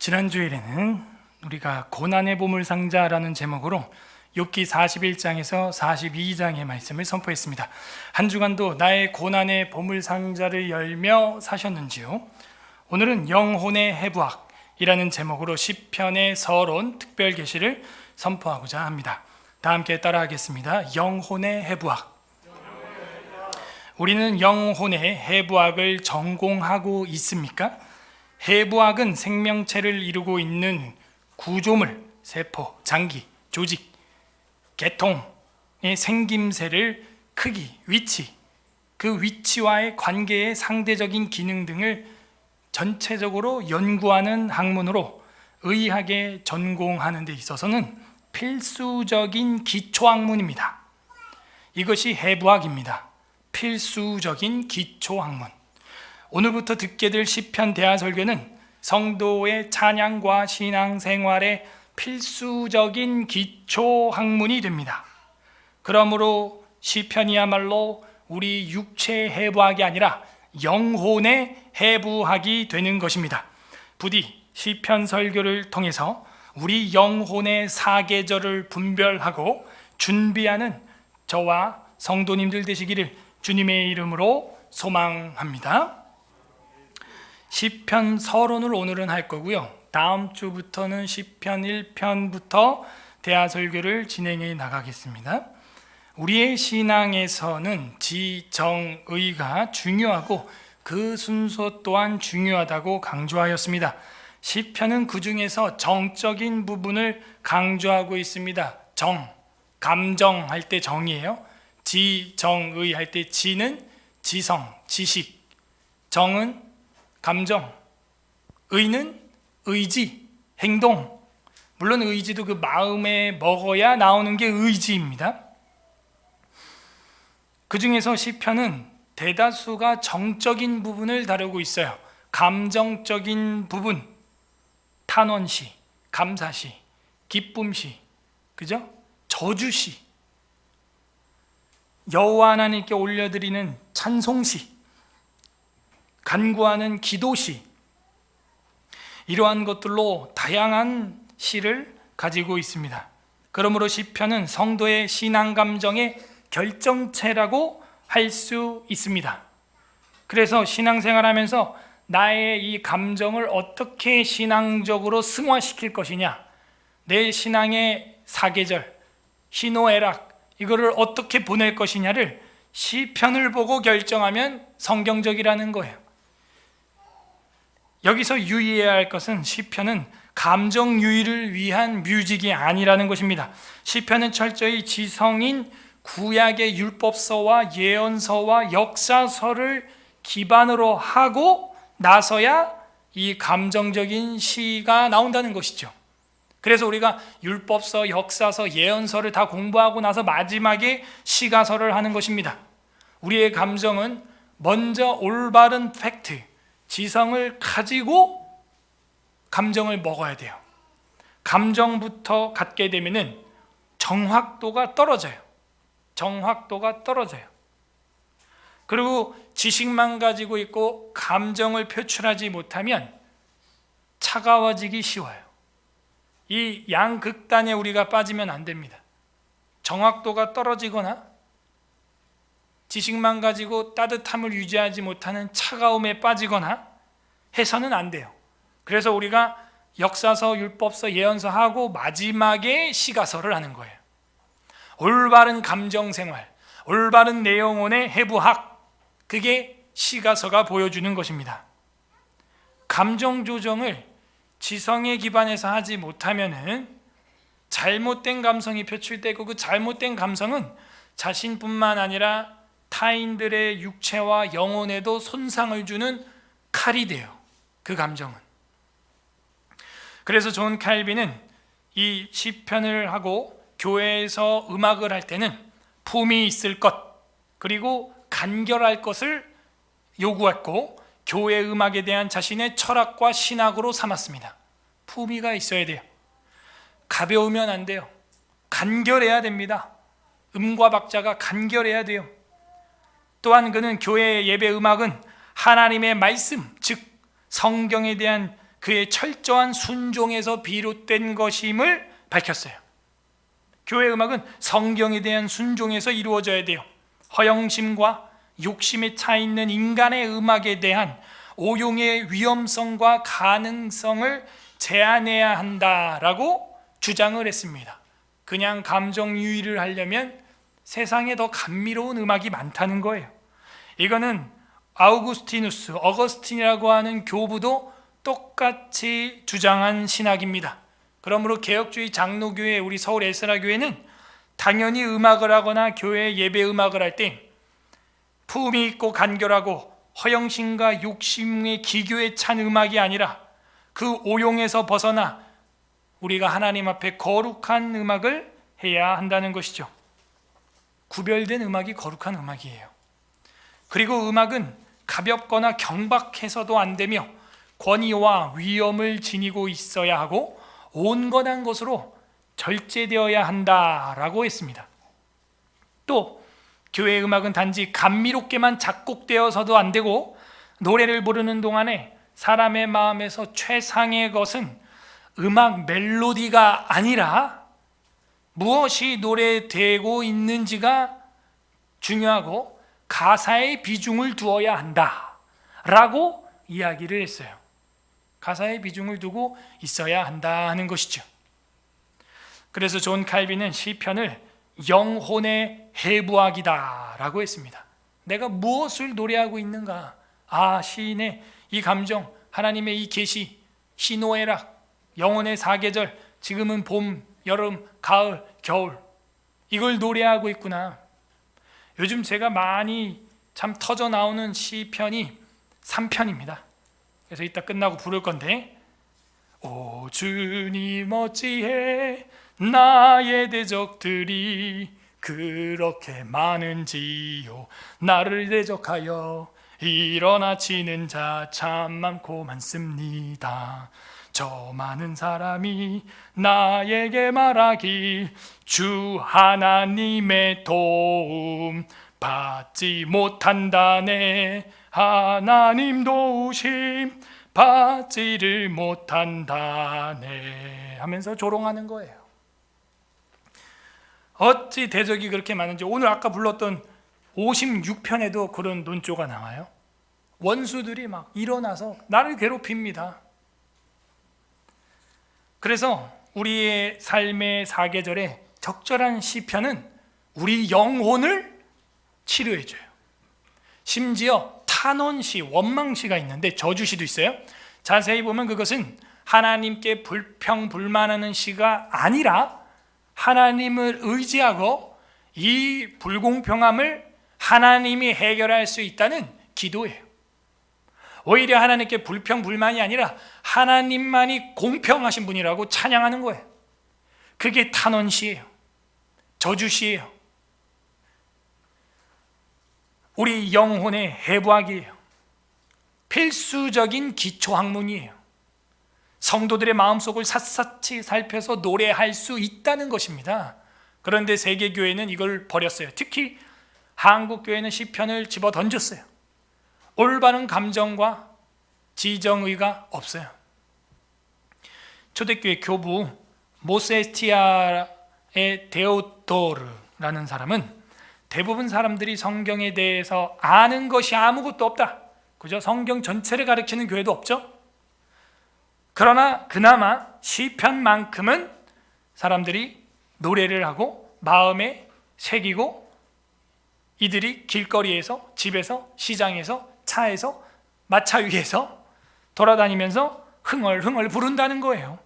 지난주일에는 우리가 고난의 보물상자라는 제목으로 욥기 41장에서 42장의 말씀을 선포했습니다. 한 주간도 나의 고난의 보물상자를 열며 사셨는지요? 오늘은 영혼의 해부학이라는 제목으로 시편의 서론 특별 계시를 선포하고자 합니다. 다 함께 따라하겠습니다. 영혼의 해부학. 우리는 영혼의 해부학을 전공하고 있습니까? 해부학은 생명체를 이루고 있는 구조물, 세포, 장기, 조직, 계통의 생김새를 크기, 위치, 그 위치와의 관계의 상대적인 기능 등을 전체적으로 연구하는 학문으로 의학에 전공하는 데 있어서는 필수적인 기초학문입니다. 이것이 해부학입니다. 필수적인 기초학문. 오늘부터 듣게 될 시편 대화 설교는 성도의 찬양과 신앙생활의 필수적인 기초 학문이 됩니다. 그러므로 시편이야말로 우리 육체의 해부학이 아니라 영혼의 해부학이 되는 것입니다. 부디 시편 설교를 통해서 우리 영혼의 사계절을 분별하고 준비하는 저와 성도님들 되시기를 주님의 이름으로 소망합니다. 시편 서론을 오늘은 할 거고요. 다음 주부터는 시편 1편부터 대화 설교를 진행해 나가겠습니다. 우리의 신앙에서는 지정의가 중요하고 그 순서 또한 중요하다고 강조하였습니다. 시편은 그 중에서 정적인 부분을 강조하고 있습니다. 정, 감정할 때 정이에요. 지정의 할 때 지는 지성, 지식, 정은 감정, 의는 의지, 행동. 물론 의지도 그 마음에 먹어야 나오는 게 의지입니다. 그 중에서 시편은 대다수가 정적인 부분을 다루고 있어요. 감정적인 부분, 탄원시, 감사시, 기쁨시, 그죠? 저주시, 여호와 하나님께 올려드리는 찬송시, 간구하는 기도시, 이러한 것들로 다양한 시를 가지고 있습니다. 그러므로 시편은 성도의 신앙 감정의 결정체라고 할 수 있습니다. 그래서 신앙생활하면서 나의 이 감정을 어떻게 신앙적으로 승화시킬 것이냐, 내 신앙의 사계절, 희노애락, 이거를 어떻게 보낼 것이냐를 시편을 보고 결정하면 성경적이라는 거예요. 여기서 유의해야 할 것은 시편은 감정 유의를 위한 뮤직이 아니라는 것입니다. 시편은 철저히 지성인 구약의 율법서와 예언서와 역사서를 기반으로 하고 나서야 이 감정적인 시가 나온다는 것이죠. 그래서 우리가 율법서, 역사서, 예언서를 다 공부하고 나서 마지막에 시가서를 하는 것입니다. 우리의 감정은 먼저 올바른 팩트, 지성을 가지고 감정을 먹어야 돼요. 감정부터 갖게 되면은 정확도가 떨어져요. 정확도가 떨어져요. 그리고 지식만 가지고 있고 감정을 표출하지 못하면 차가워지기 쉬워요. 이 양극단에 우리가 빠지면 안 됩니다. 정확도가 떨어지거나 지식만 가지고 따뜻함을 유지하지 못하는 차가움에 빠지거나 해서는 안 돼요. 그래서 우리가 역사서, 율법서, 예언서 하고 마지막에 시가서를 하는 거예요. 올바른 감정생활, 올바른 내용원의 해부학, 그게 시가서가 보여주는 것입니다. 감정 조정을 지성에 기반해서 하지 못하면은 잘못된 감성이 표출되고 그 잘못된 감성은 자신뿐만 아니라 타인들의 육체와 영혼에도 손상을 주는 칼이 돼요. 그 감정은. 그래서 존 칼빈은 이 시편을 하고 교회에서 음악을 할 때는 품이 있을 것, 그리고 간결할 것을 요구했고 교회 음악에 대한 자신의 철학과 신학으로 삼았습니다. 품위가 있어야 돼요. 가벼우면 안 돼요. 간결해야 됩니다. 음과 박자가 간결해야 돼요. 또한 그는 교회의 예배 음악은 하나님의 말씀, 즉 성경에 대한 그의 철저한 순종에서 비롯된 것임을 밝혔어요. 교회 음악은 성경에 대한 순종에서 이루어져야 돼요. 허영심과 욕심에 차 있는 인간의 음악에 대한 오용의 위험성과 가능성을 제한해야 한다라고 주장을 했습니다. 그냥 감정 유의를 하려면 세상에 더 감미로운 음악이 많다는 거예요. 이거는 어거스틴이라고 하는 교부도 똑같이 주장한 신학입니다. 그러므로 개혁주의 장로교회, 우리 서울 에스라교회는 당연히 음악을 하거나 교회 예배 음악을 할 때 품위 있고 간결하고 허영심과 욕심의 기교에 찬 음악이 아니라 그 오용에서 벗어나 우리가 하나님 앞에 거룩한 음악을 해야 한다는 것이죠. 구별된 음악이 거룩한 음악이에요. 그리고 음악은 가볍거나 경박해서도 안 되며 권위와 위엄을 지니고 있어야 하고 온건한 것으로 절제되어야 한다라고 했습니다. 또 교회 음악은 단지 감미롭게만 작곡되어서도 안 되고 노래를 부르는 동안에 사람의 마음에서 최상의 것은 음악 멜로디가 아니라 무엇이 노래되고 있는지가 중요하고 가사에 비중을 두어야 한다라고 이야기를 했어요. 가사에 비중을 두고 있어야 한다는 것이죠. 그래서 존 칼빈은 시편을 영혼의 해부학이다라고 했습니다. 내가 무엇을 노래하고 있는가? 시인의 이 감정, 하나님의 이 계시, 희노애락, 영혼의 사계절, 지금은 봄, 여름, 가을, 겨울, 이걸 노래하고 있구나. 요즘 제가 많이 참 터져 나오는 시편이 3편입니다. 그래서 이따 끝나고 부를 건데, 오 주님 어찌해 나의 대적들이 그렇게 많은지요. 나를 대적하여 일어나 치는 자 참 많고 많습니다. 저 많은 사람이 나에게 말하길 주 하나님의 도움 받지 못한다네. 하나님 도우심 받지를 못한다네 하면서 조롱하는 거예요. 어찌 대적이 그렇게 많은지. 오늘 아까 불렀던 56편에도 그런 논조가 나와요. 원수들이 막 일어나서 나를 괴롭힙니다. 그래서 우리의 삶의 사계절에 적절한 시편은 우리 영혼을 치료해줘요. 심지어 탄원시, 원망시가 있는데 저주시도 있어요. 자세히 보면 그것은 하나님께 불평불만하는 시가 아니라 하나님을 의지하고 이 불공평함을 하나님이 해결할 수 있다는 기도예요. 오히려 하나님께 불평불만이 아니라 하나님만이 공평하신 분이라고 찬양하는 거예요. 그게 탄원시예요. 저주시예요. 우리 영혼의 해부학이에요. 필수적인 기초학문이에요. 성도들의 마음속을 샅샅이 살펴서 노래할 수 있다는 것입니다. 그런데 세계교회는 이걸 버렸어요. 특히 한국교회는 시편을 집어 던졌어요. 올바른 감정과 지정의가 없어요. 초대교회 교부 모세스티아의 데오도르라는 사람은 대부분 사람들이 성경에 대해서 아는 것이 아무것도 없다. 그죠? 성경 전체를 가르치는 교회도 없죠. 그러나 그나마 시편만큼은 사람들이 노래를 하고 마음에 새기고 이들이 길거리에서, 집에서, 시장에서, 차에서, 마차 위에서 돌아다니면서 흥얼흥얼 부른다는 거예요.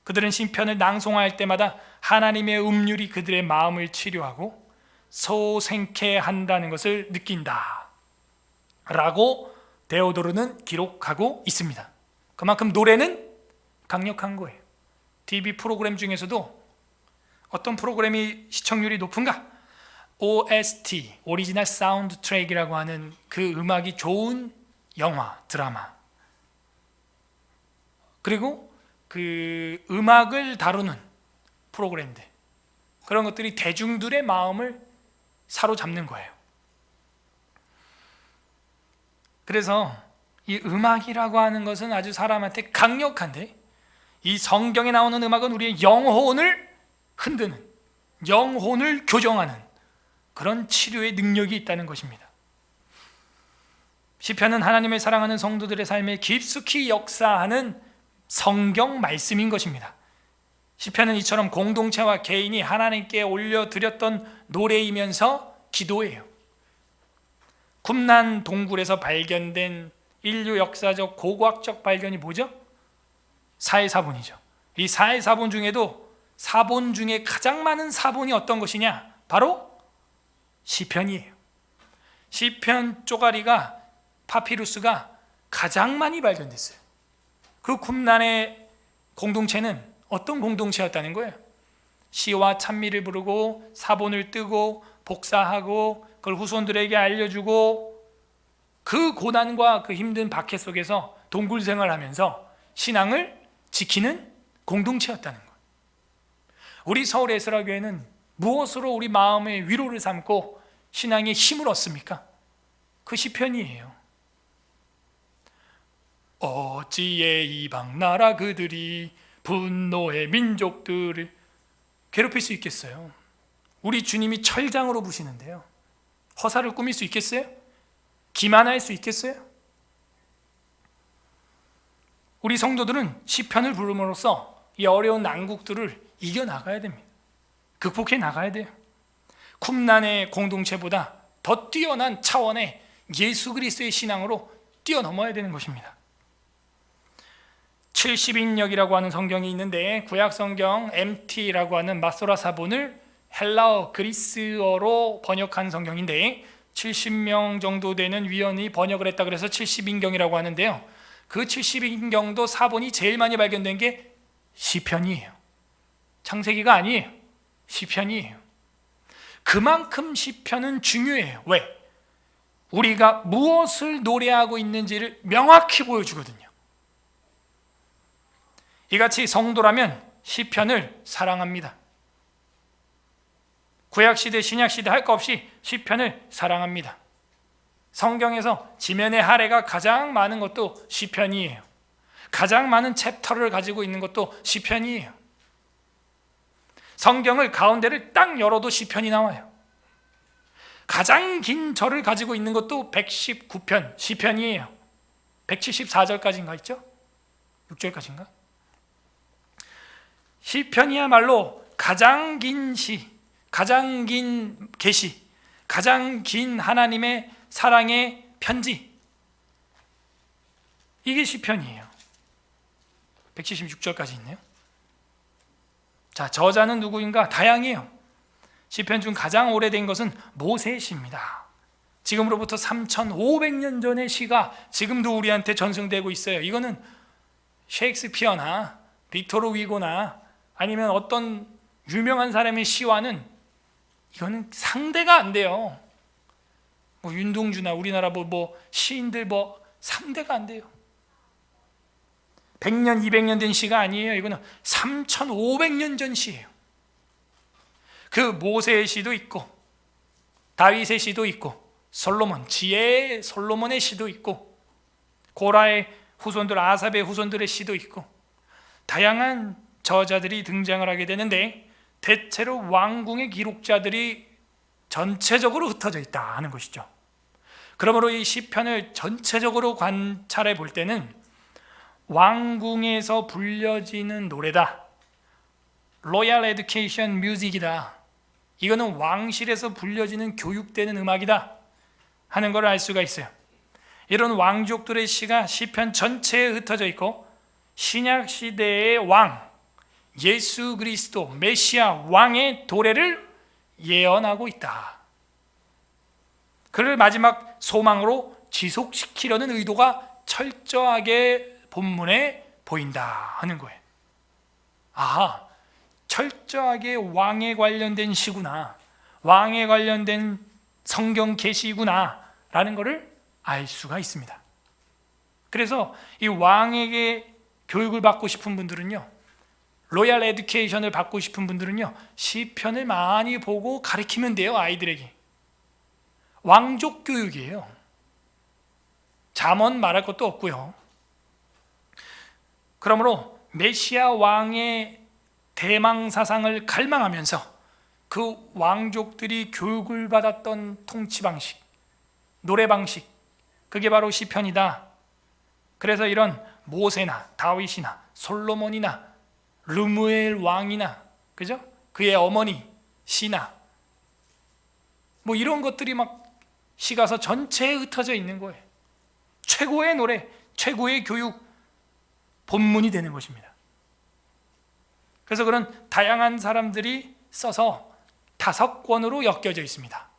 그들은 시편을 낭송할 때마다 하나님의 음률이 그들의 마음을 치료하고 소생케 한다는 것을 느낀다 라고 데오도르는 기록하고 있습니다. 그만큼 노래는 강력한 거예요. TV 프로그램 중에서도 어떤 프로그램이 시청률이 높은가? OST, 오리지널 사운드 트랙이라고 하는 그 음악이 좋은 영화, 드라마, 그리고 그 음악을 다루는 프로그램들, 그런 것들이 대중들의 마음을 사로잡는 거예요. 그래서 이 음악이라고 하는 것은 아주 사람한테 강력한데, 이 성경에 나오는 음악은 우리의 영혼을 흔드는, 영혼을 교정하는 그런 치료의 능력이 있다는 것입니다. 시편은 하나님을 사랑하는 성도들의 삶에 깊숙이 역사하는 성경 말씀인 것입니다. 시편은 이처럼 공동체와 개인이 하나님께 올려드렸던 노래이면서 기도예요. 쿰난 동굴에서 발견된 인류 역사적 고고학적 발견이 뭐죠? 사해사본이죠. 이 사해사본 중에도 사본 중에 가장 많은 사본이 어떤 것이냐? 바로 시편이에요. 시편 쪼가리가, 파피루스가 가장 많이 발견됐어요. 그 쿰난의 공동체는 어떤 공동체였다는 거예요? 시와 찬미를 부르고 사본을 뜨고 복사하고 그걸 후손들에게 알려주고 그 고난과 그 힘든 박해 속에서 동굴 생활하면서 신앙을 지키는 공동체였다는 거예요. 우리 서울 에스라교회는 무엇으로 우리 마음의 위로를 삼고 신앙의 힘을 얻습니까? 그 시편이에요. 어찌에 이방 나라 그들이 분노의 민족들을 괴롭힐 수 있겠어요? 우리 주님이 철장으로 부시는데요, 허사를 꾸밀 수 있겠어요? 기만할 수 있겠어요? 우리 성도들은 시편을 부름으로써 이 어려운 난국들을 이겨나가야 됩니다. 극복해 나가야 돼요. 쿰난의 공동체보다 더 뛰어난 차원의 예수 그리스도의 신앙으로 뛰어넘어야 되는 것입니다. 70인역이라고 하는 성경이 있는데, 구약 성경 MT라고 하는 마소라 사본을 헬라어 그리스어로 번역한 성경인데 70명 정도 되는 위원이 번역을 했다 그래서 70인경이라고 하는데요, 그 70인경도 사본이 제일 많이 발견된 게 시편이에요. 창세기가 아니에요. 시편이에요. 그만큼 시편은 중요해요. 왜? 우리가 무엇을 노래하고 있는지를 명확히 보여주거든요. 이같이 성도라면 시편을 사랑합니다. 구약시대 신약시대 할 거 없이 시편을 사랑합니다. 성경에서 지면의 할애가 가장 많은 것도 시편이에요. 가장 많은 챕터를 가지고 있는 것도 시편이에요. 성경을 가운데를 딱 열어도 시편이 나와요. 가장 긴 절을 가지고 있는 것도 119편 시편이에요. 174절까지인가 있죠? 6절까지인가? 시편이야말로 가장 긴 시, 가장 긴 계시, 가장 긴 하나님의 사랑의 편지, 이게 시편이에요. 176절까지 있네요. 자, 저자는 누구인가? 다양해요. 시편 중 가장 오래된 것은 모세의 시입니다. 지금으로부터 3,500년 전의 시가 지금도 우리한테 전승되고 있어요. 이거는 셰익스피어나 빅토르 위고나 아니면 어떤 유명한 사람의 시와는 이거는 상대가 안 돼요. 뭐 윤동주나 우리나라 뭐 시인들 뭐 상대가 안 돼요. 100년, 200년 된 시가 아니에요. 이거는 3,500년 전 시예요. 그 모세의 시도 있고 다윗의 시도 있고 솔로몬, 지혜의 솔로몬의 시도 있고 고라의 후손들, 아삽의 후손들의 시도 있고 다양한 저자들이 등장을 하게 되는데 대체로 왕궁의 기록자들이 전체적으로 흩어져 있다 하는 것이죠. 그러므로 이 시편을 전체적으로 관찰해 볼 때는 왕궁에서 불려지는 노래다, 로얄 에듀케이션 뮤직이다, 이거는 왕실에서 불려지는 교육되는 음악이다 하는 걸 알 수가 있어요. 이런 왕족들의 시가 시편 전체에 흩어져 있고 신약 시대의 왕 예수 그리스도 메시아 왕의 도래를 예언하고 있다. 그를 마지막 소망으로 지속시키려는 의도가 철저하게 본문에 보인다 하는 거예요. 아, 철저하게 왕에 관련된 시구나, 왕에 관련된 성경 계시구나 라는 것을 알 수가 있습니다. 그래서 이 왕에게 교육을 받고 싶은 분들은요, 로얄 에듀케이션을 받고 싶은 분들은요, 시편을 많이 보고 가르치면 돼요. 아이들에게 왕족 교육이에요. 잠언 말할 것도 없고요. 그러므로 메시아 왕의 대망 사상을 갈망하면서 그 왕족들이 교육을 받았던 통치 방식, 노래 방식, 그게 바로 시편이다. 그래서 이런 모세나 다윗이나 솔로몬이나 르무엘 왕이나, 그죠? 그의 어머니 시나, 뭐 이런 것들이 막 시가서 전체에 흩어져 있는 거예요. 최고의 노래, 최고의 교육 본문이 되는 것입니다. 그래서 그런 다양한 사람들이 써서 5권으로 엮여져 있습니다.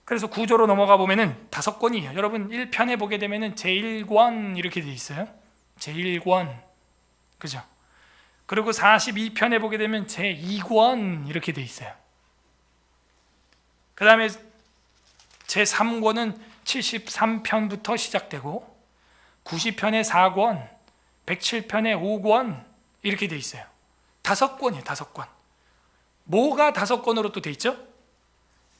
그래서 구조로 넘어가 보면은 5권이에요. 여러분 1편에 보게 되면은 제1권 이렇게 돼 있어요. 제1권, 그죠? 그리고 42편에 보게 되면 제2권 이렇게 돼 있어요. 그 다음에 제3권은 73편부터 시작되고 90편에 4권, 107편에 5권 이렇게 돼 있어요. 5권이에요. 5권. 뭐가 5권으로 또 돼 있죠?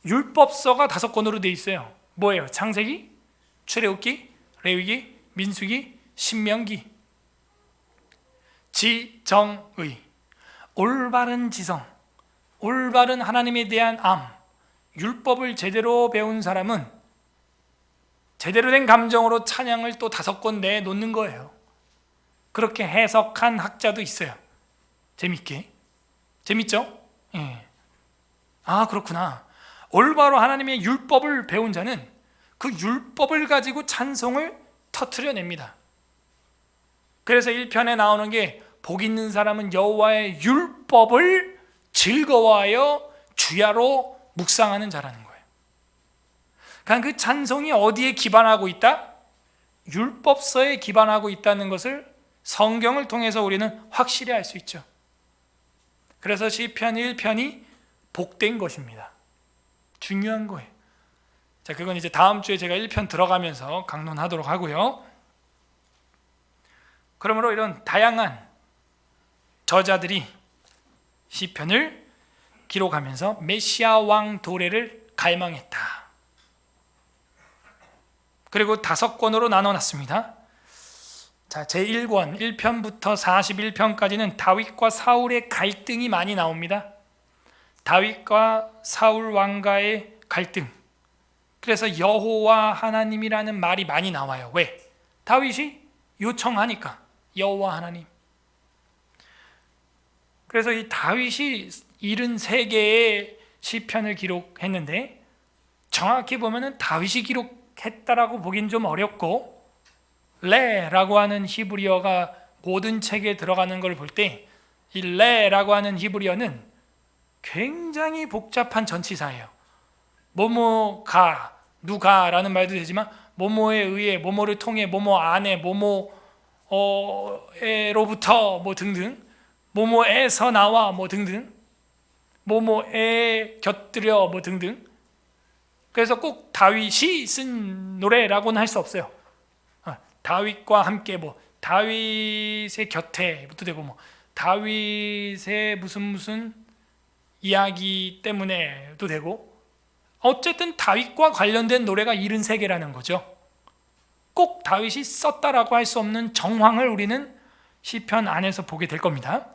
율법서가 5권으로 돼 있어요. 뭐예요? 창세기, 출애굽기, 레위기, 민수기, 신명기. 지정의, 올바른 지성, 올바른 하나님에 대한 암, 율법을 제대로 배운 사람은 제대로 된 감정으로 찬양을 또 5권 내에 놓는 거예요. 그렇게 해석한 학자도 있어요. 재밌게. 재밌죠? 예. 아, 그렇구나. 올바로 하나님의 율법을 배운 자는 그 율법을 가지고 찬송을 터트려냅니다. 그래서 1편에 나오는 게 복 있는 사람은 여호와의 율법을 즐거워하여 주야로 묵상하는 자라는 거예요. 그러니까 그 찬송이 어디에 기반하고 있다? 율법서에 기반하고 있다는 것을 성경을 통해서 우리는 확실히 알 수 있죠. 그래서 시편 1편이 복된 것입니다. 중요한 거예요. 자, 그건 이제 다음 주에 제가 1편 들어가면서 강론하도록 하고요. 그러므로 이런 다양한 저자들이 시편을 기록하면서 메시아 왕 도래를 갈망했다. 그리고 5권으로 나눠놨습니다. 자, 제1권 1편부터 41편까지는 다윗과 사울의 갈등이 많이 나옵니다. 다윗과 사울 왕가의 갈등. 그래서 여호와 하나님이라는 말이 많이 나와요. 왜? 다윗이 요청하니까. 여호와 하나님. 그래서 이 다윗이 73개의 시편을 기록했는데 정확히 보면은 다윗이 기록했다라고 보긴 좀 어렵고, 레라고 하는 히브리어가 모든 책에 들어가는 걸 볼 때 이 레라고 하는 히브리어는 굉장히 복잡한 전치사예요. 뭐뭐가, 누가라는 말도 되지만 뭐뭐에 의해, 뭐뭐를 통해, 뭐뭐 안에, 뭐뭐에로부터 뭐 등등, 뭐뭐에서 나와 뭐 등등, 뭐뭐에 곁들여 뭐 등등. 그래서 꼭 다윗이 쓴 노래라고는 할 수 없어요. 다윗과 함께 뭐 다윗의 곁에부터 되고 뭐 다윗의 무슨 이야기 때문에도 되고, 어쨌든 다윗과 관련된 노래가 73개라는 거죠. 꼭 다윗이 썼다라고 할 수 없는 정황을 우리는 시편 안에서 보게 될 겁니다.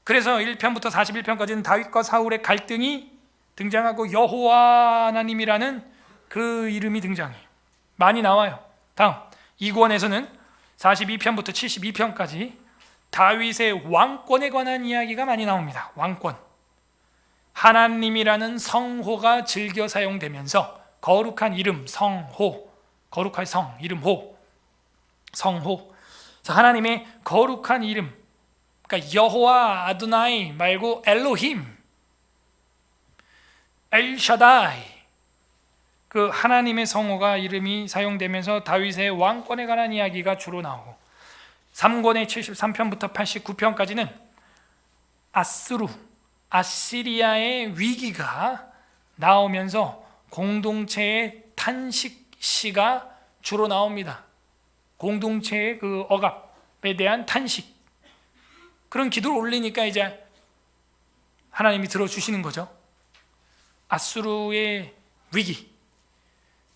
그래서 1편부터 41편까지는 다윗과 사울의 갈등이 등장하고 여호와 하나님이라는 그 이름이 등장해요. 많이 나와요. 다음 2권에서는 42편부터 72편까지 다윗의 왕권에 관한 이야기가 많이 나옵니다. 왕권. 하나님이라는 성호가 즐겨 사용되면서 거룩한 이름, 성호, 거룩할 성, 이름 호, 성호. 하나님의 거룩한 이름, 그러니까 여호와 아도나이 말고 엘로힘, 엘샤다이, 그 하나님의 성호가 이름이 사용되면서 다윗의 왕권에 관한 이야기가 주로 나오고, 3권의 73편부터 89편까지는 아시리아의 위기가 나오면서 공동체의 탄식 시가 주로 나옵니다. 공동체의 그 억압에 대한 탄식, 그런 기도를 올리니까 이제 하나님이 들어주시는 거죠. 아수르의 위기,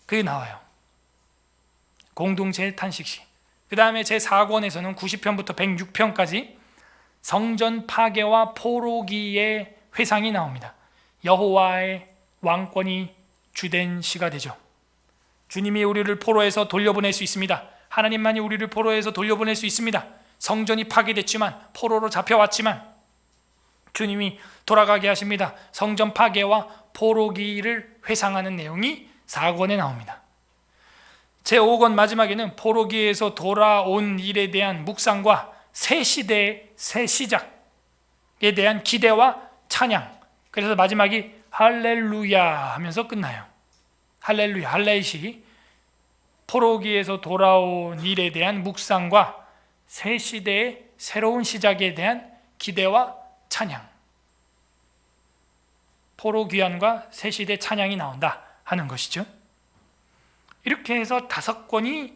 그게 나와요. 공동체 탄식시. 그 다음에 제4권에서는 90편부터 106편까지 성전 파괴와 포로기의 회상이 나옵니다. 여호와의 왕권이 주된 시가 되죠. 주님이 우리를 포로에서 돌려보낼 수 있습니다. 하나님만이 우리를 포로에서 돌려보낼 수 있습니다. 성전이 파괴됐지만, 포로로 잡혀왔지만 주님이 돌아가게 하십니다. 성전 파괴와 포로기를 회상하는 내용이 4권에 나옵니다. 제5권 마지막에는 포로기에서 돌아온 일에 대한 묵상과 새 시대의 새 시작에 대한 기대와 찬양. 그래서 마지막이 할렐루야 하면서 끝나요. 할렐루야, 할렐시. 포로기에서 돌아온 일에 대한 묵상과 새 시대의 새로운 시작에 대한 기대와 찬양. 포로귀환과 새 시대 찬양이 나온다 하는 것이죠. 이렇게 해서 5권이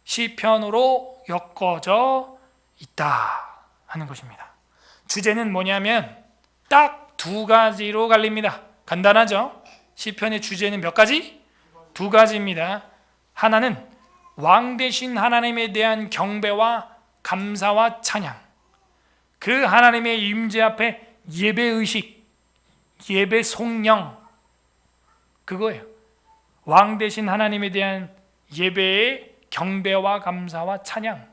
시편으로 엮어져 있다 하는 것입니다. 주제는 뭐냐면 딱 2가지로 갈립니다. 간단하죠? 시편의 주제는 몇 가지? 2가지입니다. 하나는 왕 되신 하나님에 대한 경배와 감사와 찬양, 그 하나님의 임재 앞에 예배의식, 예배 송영, 그거예요. 왕 되신 하나님에 대한 예배의 경배와 감사와 찬양,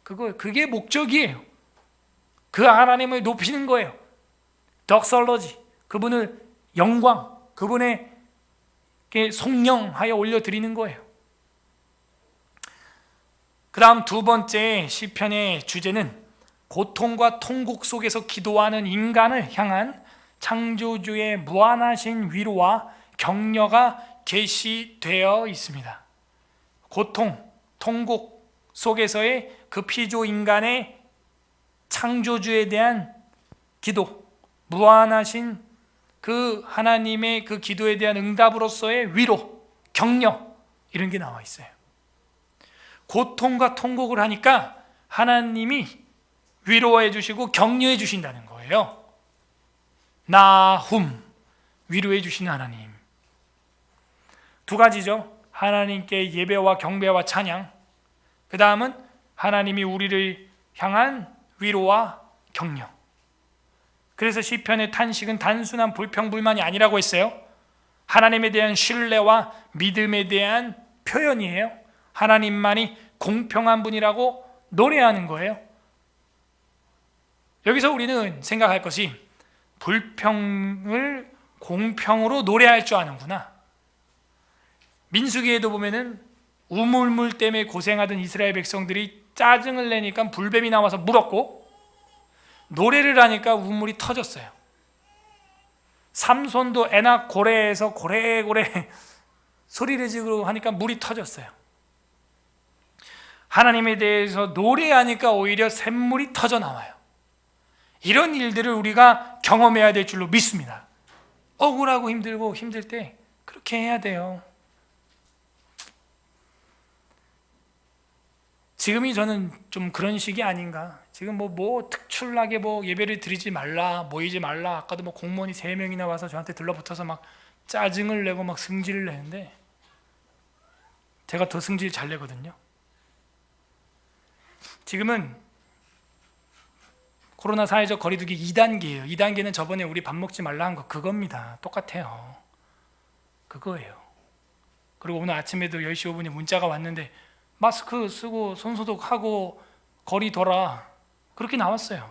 그게 목적이에요. 그 하나님을 높이는 거예요. 덕설러지, 그분을 영광, 그분의 송영하여 올려드리는 거예요. 그 다음 2번째 시편의 주제는 고통과 통곡 속에서 기도하는 인간을 향한 창조주의 무한하신 위로와 격려가 계시되어 있습니다. 고통, 통곡 속에서의 그 피조 인간의 창조주에 대한 기도, 무한하신 그 하나님의 그 기도에 대한 응답으로서의 위로, 격려, 이런 게 나와 있어요. 고통과 통곡을 하니까 하나님이 위로해 주시고 격려해 주신다는 거예요. 나훔, 위로해 주시는 하나님. 2가지죠. 하나님께 예배와 경배와 찬양. 그 다음은 하나님이 우리를 향한 위로와 격려. 그래서 시편의 탄식은 단순한 불평불만이 아니라고 했어요. 하나님에 대한 신뢰와 믿음에 대한 표현이에요. 하나님만이 공평한 분이라고 노래하는 거예요. 여기서 우리는 생각할 것이 불평을 공평으로 노래할 줄 아는구나. 민수기에도 보면은 우물물 때문에 고생하던 이스라엘 백성들이 짜증을 내니까 불뱀이 나와서 물었고, 노래를 하니까 우물이 터졌어요. 삼손도 에낙 고래에서 고래고래 소리를 지르고 하니까 물이 터졌어요. 하나님에 대해서 노래하니까 오히려 샘물이 터져 나와요. 이런 일들을 우리가 경험해야 될 줄로 믿습니다. 억울하고 힘들고 힘들 때 그렇게 해야 돼요. 지금이 저는 좀 그런 시기 아닌가. 지금 뭐 특출나게 예배를 드리지 말라, 모이지 말라. 아까도 공무원이 3명이나 와서 저한테 들러붙어서 막 짜증을 내고 막 승질을 내는데, 제가 더 승질 잘 내거든요. 지금은 코로나 사회적 거리두기 2단계예요. 2단계는 저번에 우리 밥 먹지 말라 한 거 그겁니다. 똑같아요. 그거예요. 그리고 오늘 아침에도 10시 5분에 문자가 왔는데 마스크 쓰고 손소독하고 거리 둬라, 그렇게 나왔어요.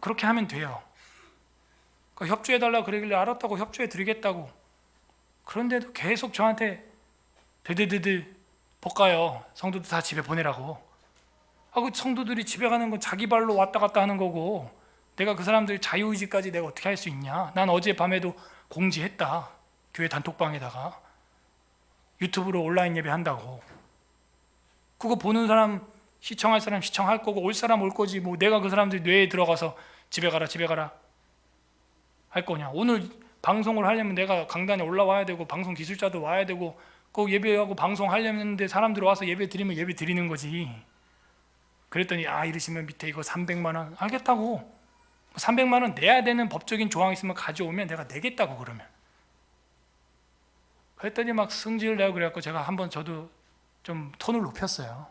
그렇게 하면 돼요. 협조해달라고 그러길래 알았다고 협조해드리겠다고. 그런데도 계속 저한테 드드드드 볶아요. 성도들 다 집에 보내라고. 그 성도들이 집에 가는 건 자기 발로 왔다 갔다 하는 거고, 내가 그 사람들 자유의지까지 내가 어떻게 할 수 있냐. 난 어젯밤에도 공지했다. 교회 단톡방에다가 유튜브로 온라인 예배 한다고. 그거 보는 사람, 시청할 사람 시청할 거고, 올 사람 올 거지. 내가 그 사람들 뇌에 들어가서 집에 가라 할 거냐. 오늘 방송을 하려면 내가 강단에 올라와야 되고, 방송 기술자도 와야 되고, 그 예배하고 방송하려는데 사람들 와서 예배 드리면 예배 드리는 거지. 그랬더니 이러시면 밑에 이거 300만 원 알겠다고. 300만 원 내야 되는 법적인 조항이 있으면 가져오면 내가 내겠다고. 그러면 그랬더니 막 승질을 내고 그래갖고 제가 한번 저도 좀 톤을 높였어요.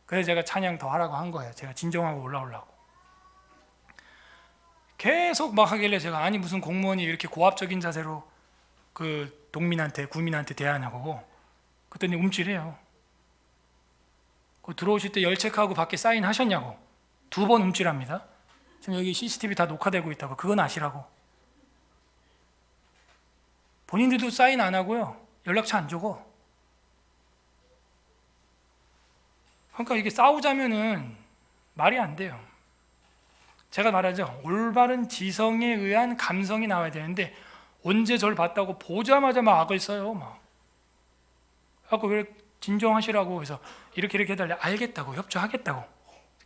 그래서 제가 찬양 더 하라고 한 거예요. 제가 진정하고 올라오려고. 계속 막 하길래 제가 아니 무슨 공무원이 이렇게 고압적인 자세로 그 동민한테 구민한테 대하냐고. 그랬더니 움찔해요. 그 들어오실 때 열 체크하고 밖에 사인 하셨냐고. 2번 움찔합니다. 지금 여기 CCTV 다 녹화되고 있다고. 그건 아시라고. 본인들도 사인 안 하고요. 연락처 안 적어. 그러니까 이게 싸우자면은 말이 안 돼요. 제가 말하죠. 올바른 지성에 의한 감성이 나와야 되는데 언제 저를 봤다고 보자마자 막 악을 써요. 막. 그래서 왜 진정하시라고 해서 이렇게 해달래. 알겠다고, 협조하겠다고.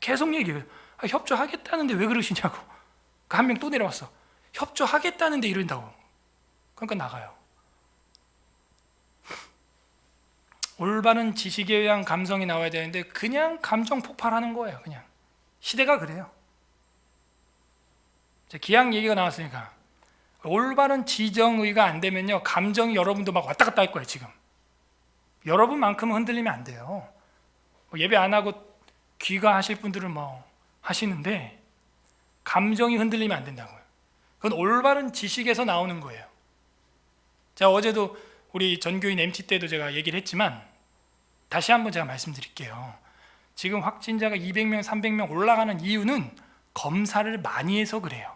계속 얘기해요. 협조하겠다는데 왜 그러시냐고. 한 명 또 내려왔어. 협조하겠다는데 이런다고. 그러니까 나가요. 올바른 지식에 의한 감성이 나와야 되는데 그냥 감정 폭발하는 거예요. 그냥 시대가 그래요. 기약 얘기가 나왔으니까 올바른 지정의가 안 되면요 감정이 여러분도 막 왔다 갔다 할 거예요. 지금 여러분만큼은 흔들리면 안 돼요. 예배 안 하고 귀가하실 분들은 뭐 하시는데 감정이 흔들리면 안 된다고요. 그건 올바른 지식에서 나오는 거예요. 자, 어제도 우리 전교인 MT 때도 제가 얘기를 했지만 다시 한번 제가 말씀드릴게요. 지금 확진자가 200명, 300명 올라가는 이유는 검사를 많이 해서 그래요.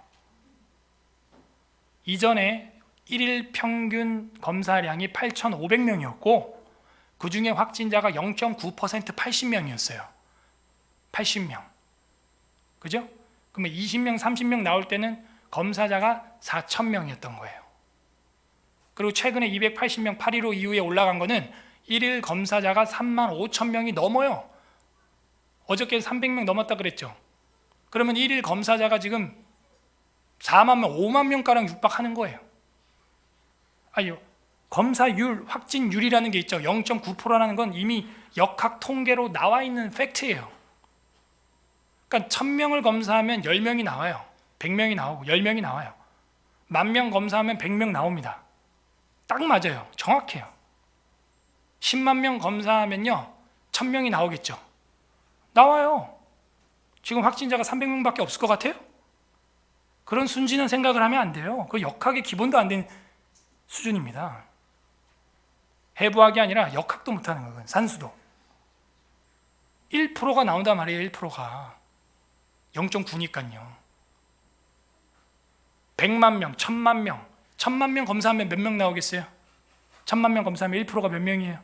이전에 1일 평균 검사량이 8,500명이었고 그 중에 확진자가 0.9% 80명이었어요. 80명. 그죠? 그러면 20명, 30명 나올 때는 검사자가 4,000명이었던 거예요. 그리고 최근에 280명 8.15 이후에 올라간 거는 1일 검사자가 35,000명이 넘어요. 어저께 300명 넘었다 그랬죠. 그러면 1일 검사자가 지금 4만 명, 5만 명가량 육박하는 거예요. 아니요. 검사율, 확진율이라는 게 있죠. 0.9%라는 건 이미 역학 통계로 나와 있는 팩트예요. 그러니까 1000명을 검사하면 10명이 나와요. 100명이 나오고 10명이 나와요. 10,000명 검사하면 100명 나옵니다. 딱 맞아요. 정확해요. 10만 명 검사하면요 1000명이 나오겠죠. 나와요. 지금 확진자가 300명밖에 없을 것 같아요? 그런 순진한 생각을 하면 안 돼요. 그 역학의 기본도 안 된 수준입니다. 해부학이 아니라 역학도 못하는 거예요. 산수도 1%가 나온단 말이에요. 1%가 0.9니까요 100만 명, 1000만 명 1000만 명 검사하면 몇 명 나오겠어요? 1000만 명 검사하면 1%가 몇 명이에요?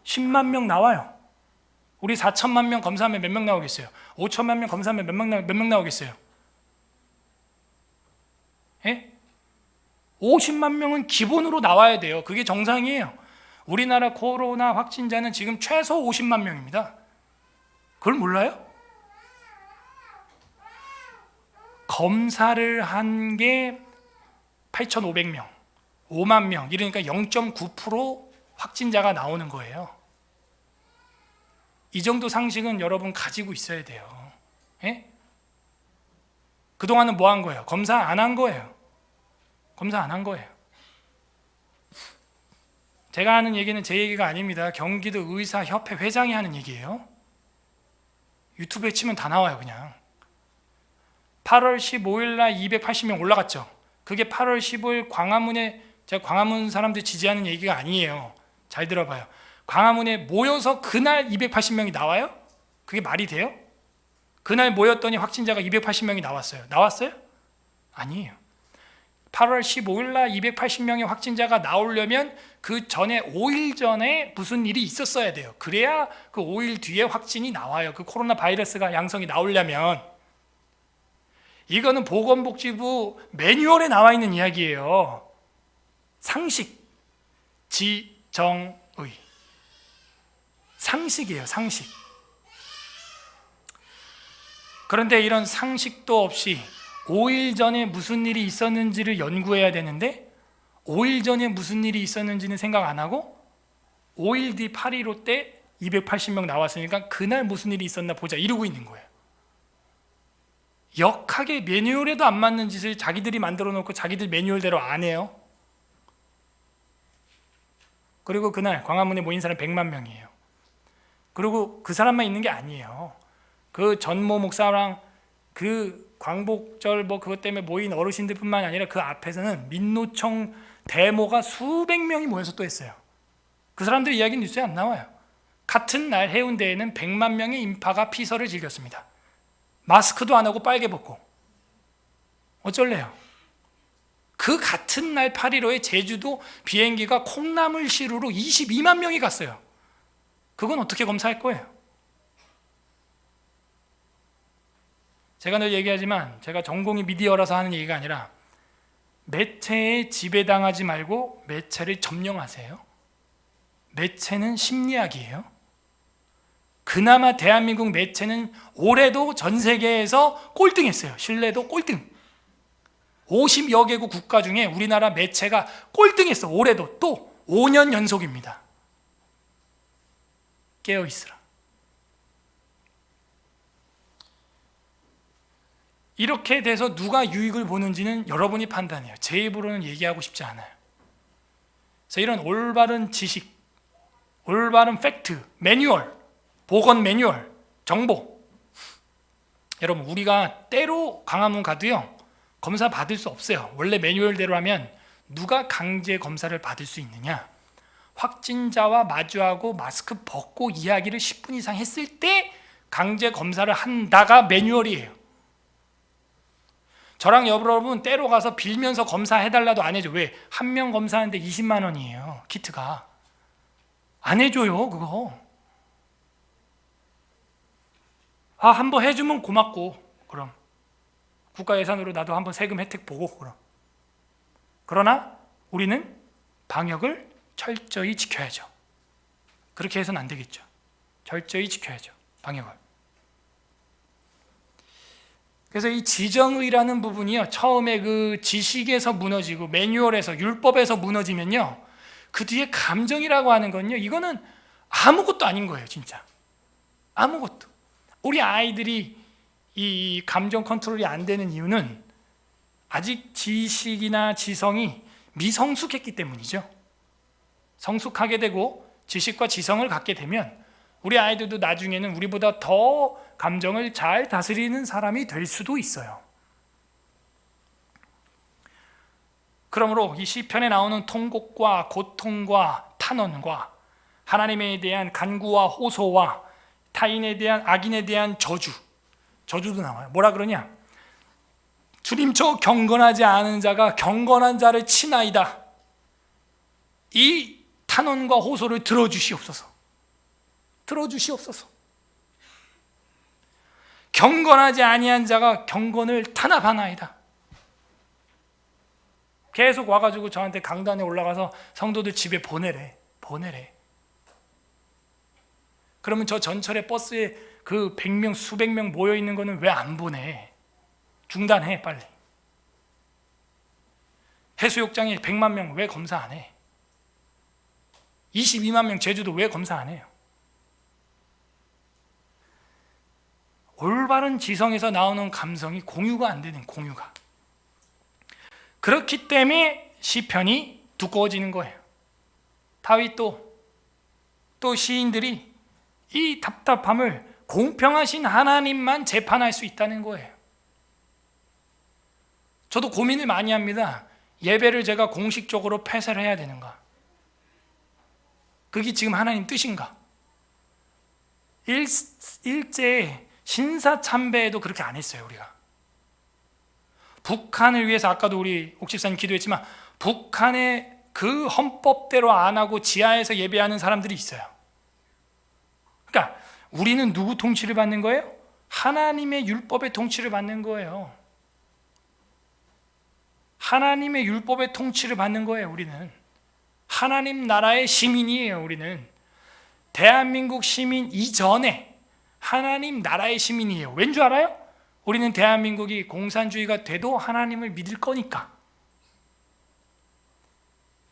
10만 명 나와요. 우리 4천만 명 검사하면 몇 명 나오겠어요? 5천만 명 검사하면 몇 명 나오겠어요? 예? 50만 명은 기본으로 나와야 돼요. 그게 정상이에요. 우리나라 코로나 확진자는 지금 최소 50만 명입니다. 그걸 몰라요? 검사를 한 게 8,500명, 5만 명, 이러니까 0.9% 확진자가 나오는 거예요. 이 정도 상식은 여러분 가지고 있어야 돼요. 예? 그동안은 뭐 한 거예요? 검사 안 한 거예요. 검사 안 한 거예요. 제가 하는 얘기는 제 얘기가 아닙니다. 경기도 의사협회 회장이 하는 얘기예요. 유튜브에 치면 다 나와요. 그냥 8월 15일 날 280명 올라갔죠. 그게 8월 15일 광화문에, 제가 광화문 사람들 지지하는 얘기가 아니에요. 잘 들어봐요. 광화문에 모여서 그날 280명이 나와요? 그게 말이 돼요? 그날 모였더니 확진자가 280명이 나왔어요. 나왔어요? 아니에요. 8월 15일 날 280명의 확진자가 나오려면 그 전에 5일 전에 무슨 일이 있었어야 돼요. 그래야 그 5일 뒤에 확진이 나와요. 그 코로나 바이러스가 양성이 나오려면. 이거는 보건복지부 매뉴얼에 나와 있는 이야기예요. 상식, 지정의. 상식이에요, 상식. 그런데 이런 상식도 없이 5일 전에 무슨 일이 있었는지를 연구해야 되는데 5일 전에 무슨 일이 있었는지는 생각 안 하고 5일 뒤 8.15 때 280명 나왔으니까 그날 무슨 일이 있었나 보자 이러고 있는 거예요. 역학의 매뉴얼에도 안 맞는 짓을 자기들이 만들어 놓고 자기들 매뉴얼대로 안 해요. 그리고 그날 광화문에 모인 사람 100만 명이에요. 그리고 그 사람만 있는 게 아니에요. 그 전모 목사랑 그 광복절 그것 때문에 모인 어르신들뿐만 아니라 그 앞에서는 민노총 데모가 수백 명이 모여서 또 했어요. 그 사람들 이야기는 뉴스에 안 나와요. 같은 날 해운대에는 100만 명의 인파가 피서를 즐겼습니다. 마스크도 안 하고 빨개 벗고. 어쩔래요? 그 같은 날 8.15에 제주도 비행기가 콩나물시루로 22만 명이 갔어요. 그건 어떻게 검사할 거예요? 제가 늘 얘기하지만 제가 전공이 미디어라서 하는 얘기가 아니라 매체에 지배당하지 말고 매체를 점령하세요. 매체는 심리학이에요. 그나마 대한민국 매체는 올해도 전 세계에서 꼴등했어요. 신뢰도 꼴등. 50여 개국 국가 중에 우리나라 매체가 꼴등했어. 올해도 또 5년 연속입니다. 깨어있으라. 이렇게 돼서 누가 유익을 보는지는 여러분이 판단해요. 제 입으로는 얘기하고 싶지 않아요. 그래서 이런 올바른 지식, 올바른 팩트, 매뉴얼, 보건 매뉴얼, 정보. 여러분, 우리가 때로 광화문 가도요, 검사 받을 수 없어요. 원래 매뉴얼대로 하면 누가 강제 검사를 받을 수 있느냐? 확진자와 마주하고 마스크 벗고 이야기를 10분 이상 했을 때 강제 검사를 한다가 매뉴얼이에요. 저랑 여러분 때로 가서 빌면서 검사해달라도 안 해줘. 왜? 한 명 검사하는데 20만 원이에요. 키트가. 안 해줘요, 그거. 한번 해주면 고맙고, 그럼 국가 예산으로 나도 한번 세금 혜택 보고, 그럼. 그러나 우리는 방역을 철저히 지켜야죠. 그렇게 해서는 안 되겠죠. 철저히 지켜야죠, 방역을. 그래서 이 지정의라는 부분이요, 처음에 그 지식에서 무너지고 매뉴얼에서, 율법에서 무너지면요, 그 뒤에 감정이라고 하는 건요, 이거는 아무것도 아닌 거예요. 진짜 아무것도. 우리 아이들이 이 감정 컨트롤이 안 되는 이유는 아직 지식이나 지성이 미성숙했기 때문이죠. 성숙하게 되고 지식과 지성을 갖게 되면 우리 아이들도 나중에는 우리보다 더 감정을 잘 다스리는 사람이 될 수도 있어요. 그러므로 이 시편에 나오는 통곡과 고통과 탄원과 하나님에 대한 간구와 호소와 타인에 대한 악인에 대한 저주도 나와요. 뭐라 그러냐? 주님, 저 경건하지 않은 자가 경건한 자를 치나이다. 이 탄원과 호소를 들어주시옵소서. 들어주시옵소서. 경건하지 아니한 자가 경건을 탄압하나이다. 계속 와가지고 저한테 강단에 올라가서 성도들 집에 보내래. 그러면 저 전철에 버스에 그 100명 수백 명 모여 있는 거는 왜 안 보내? 중단해, 빨리. 해수욕장에 100만 명 왜 검사 안 해? 22만 명 제주도 왜 검사 안 해요? 올바른 지성에서 나오는 감성이 공유가 안 되는, 공유가. 그렇기 때문에 시편이 두꺼워지는 거예요. 다윗도 또 시인들이 이 답답함을 공평하신 하나님만 재판할 수 있다는 거예요. 저도 고민을 많이 합니다. 예배를 제가 공식적으로 폐쇄를 해야 되는가? 그게 지금 하나님 뜻인가? 일제 신사참배에도 그렇게 안 했어요, 우리가. 북한을 위해서 아까도 우리 옥집사님 기도했지만 북한의 그 헌법대로 안 하고 지하에서 예배하는 사람들이 있어요. 그러니까 우리는 누구 통치를 받는 거예요? 하나님의 율법의 통치를 받는 거예요. 하나님의 율법의 통치를 받는 거예요. 우리는 하나님 나라의 시민이에요. 우리는 대한민국 시민 이전에 하나님 나라의 시민이에요. 왠 줄 알아요? 우리는 대한민국이 공산주의가 돼도 하나님을 믿을 거니까.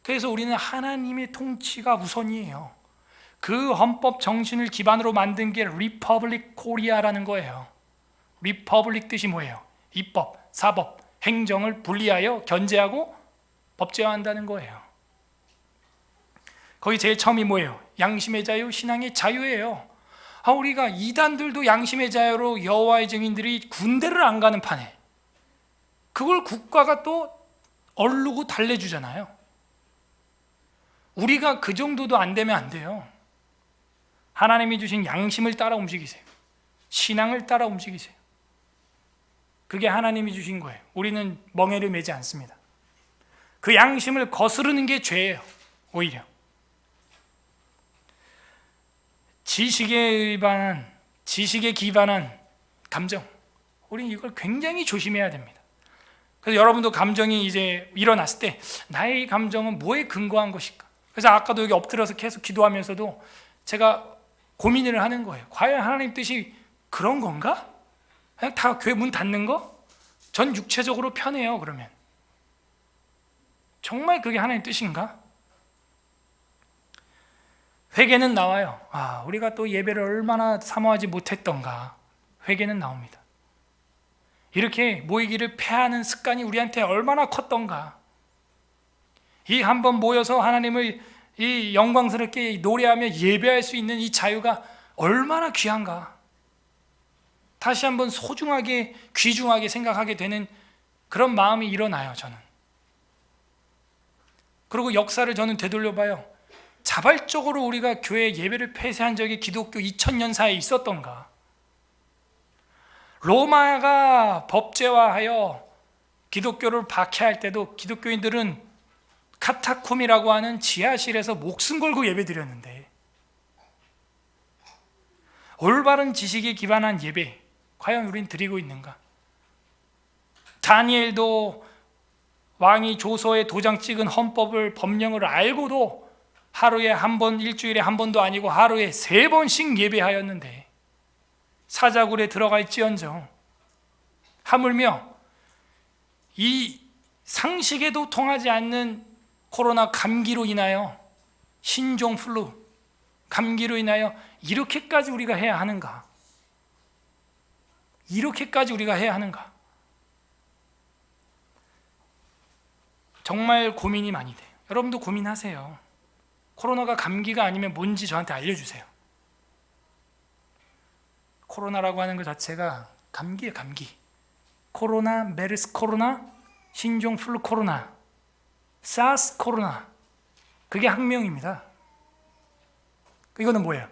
그래서 우리는 하나님의 통치가 우선이에요. 그 헌법 정신을 기반으로 만든 게 리퍼블릭 코리아라는 거예요. 리퍼블릭 뜻이 뭐예요? 입법, 사법, 행정을 분리하여 견제하고 법제화한다는 거예요. 거기 제일 처음이 뭐예요? 양심의 자유, 신앙의 자유예요. 우리가 이단들도 양심의 자유로 여호와의 증인들이 군대를 안 가는 판에 그걸 국가가 또 얼르고 달래주잖아요. 우리가 그 정도도 안 되면 안 돼요. 하나님이 주신 양심을 따라 움직이세요. 신앙을 따라 움직이세요. 그게 하나님이 주신 거예요. 우리는 멍에를 매지 않습니다. 그 양심을 거스르는 게 죄예요. 오히려 지식에 기반한 감정, 우리는 이걸 굉장히 조심해야 됩니다. 그래서 여러분도 감정이 이제 일어났을 때 나의 감정은 뭐에 근거한 것일까? 그래서 아까도 여기 엎드려서 계속 기도하면서도 제가 고민을 하는 거예요. 과연 하나님 뜻이 그런 건가? 그냥 다 교회 문 닫는 거? 전 육체적으로 편해요. 그러면 정말 그게 하나님 뜻인가? 회개는 나와요. 우리가 또 예배를 얼마나 사모하지 못했던가. 회개는 나옵니다. 이렇게 모이기를 패하는 습관이 우리한테 얼마나 컸던가. 이 한번 모여서 하나님을 이 영광스럽게 노래하며 예배할 수 있는 이 자유가 얼마나 귀한가. 다시 한번 소중하게 귀중하게 생각하게 되는 그런 마음이 일어나요. 저는. 그리고 역사를 저는 되돌려봐요. 자발적으로 우리가 교회 예배를 폐쇄한 적이 기독교 2000년사에 있었던가? 로마가 법제화하여 기독교를 박해할 때도 기독교인들은 카타콤이라고 하는 지하실에서 목숨 걸고 예배드렸는데, 올바른 지식에 기반한 예배 과연 우린 드리고 있는가? 다니엘도 왕이 조서에 도장 찍은 헌법을 법령을 알고도 하루에 한 번, 일주일에 한 번도 아니고 하루에 3번씩 예배하였는데 사자굴에 들어갈지언정 하물며 이 상식에도 통하지 않는 코로나 감기로 인하여 신종 플루 감기로 인하여 이렇게까지 우리가 해야 하는가? 이렇게까지 우리가 해야 하는가? 정말 고민이 많이 돼요. 여러분도 고민하세요. 코로나가 감기가 아니면 뭔지 저한테 알려주세요. 코로나라고 하는 것 자체가 감기예요. 감기. 코로나, 메르스 코로나, 신종 플루 코로나, 사스 코로나, 그게 학명입니다. 이거는 뭐예요?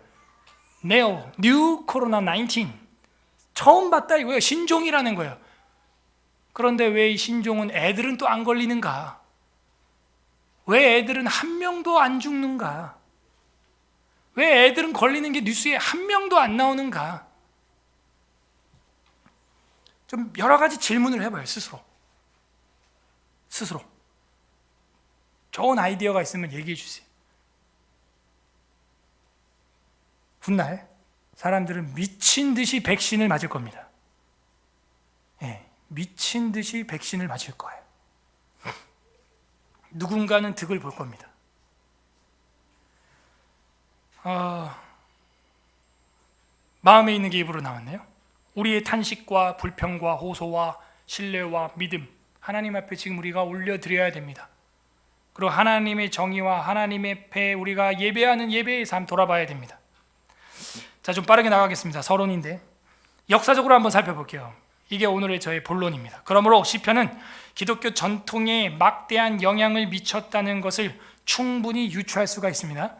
뉴 코로나 19, 처음 봤다 이거예요. 신종이라는 거예요. 그런데 왜 이 신종은 애들은 또 안 걸리는가? 왜 애들은 한 명도 안 죽는가? 왜 애들은 걸리는 게 뉴스에 한 명도 안 나오는가? 좀 여러 가지 질문을 해봐요. 스스로 좋은 아이디어가 있으면 얘기해 주세요. 훗날 사람들은 미친 듯이 백신을 맞을 겁니다. 미친 듯이 백신을 맞을 거예요. 누군가는 득을 볼 겁니다. 마음에 있는 게 입으로 나왔네요. 우리의 탄식과 불평과 호소와 신뢰와 믿음, 하나님 앞에 지금 우리가 올려드려야 됩니다. 그리고 하나님의 정의와 하나님의 앞에 우리가 예배하는 예배의 삶 돌아봐야 됩니다. 자, 좀 빠르게 나가겠습니다. 서론인데 역사적으로 한번 살펴볼게요. 이게 오늘의 저의 본론입니다. 그러므로 시편은 기독교 전통에 막대한 영향을 미쳤다는 것을 충분히 유추할 수가 있습니다.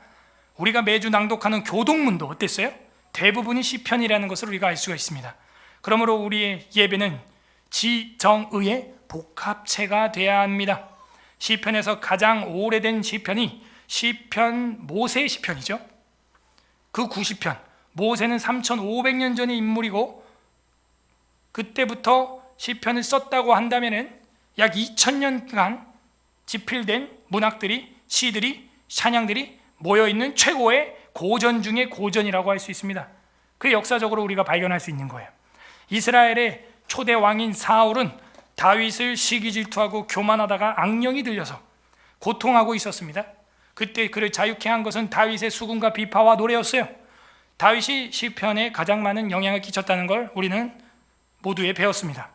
우리가 매주 낭독하는 교동문도 어땠어요? 대부분이 시편이라는 것을 우리가 알 수가 있습니다. 그러므로 우리의 예배는 지정의의 복합체가 되어야 합니다. 시편에서 가장 오래된 시편이 시편 모세 시편이죠. 그 90편, 모세는 3500년 전의 인물이고 그때부터 시편을 썼다고 한다면 약 2000년간 집필된 문학들이, 시들이, 찬양들이 모여있는 최고의 고전 중의 고전이라고 할 수 있습니다. 그 역사적으로 우리가 발견할 수 있는 거예요. 이스라엘의 초대 왕인 사울은 다윗을 시기 질투하고 교만하다가 악령이 들려서 고통하고 있었습니다. 그때 그를 자유케 한 것은 다윗의 수군과 비파와 노래였어요. 다윗이 시편에 가장 많은 영향을 끼쳤다는 걸 우리는 모두에 배웠습니다.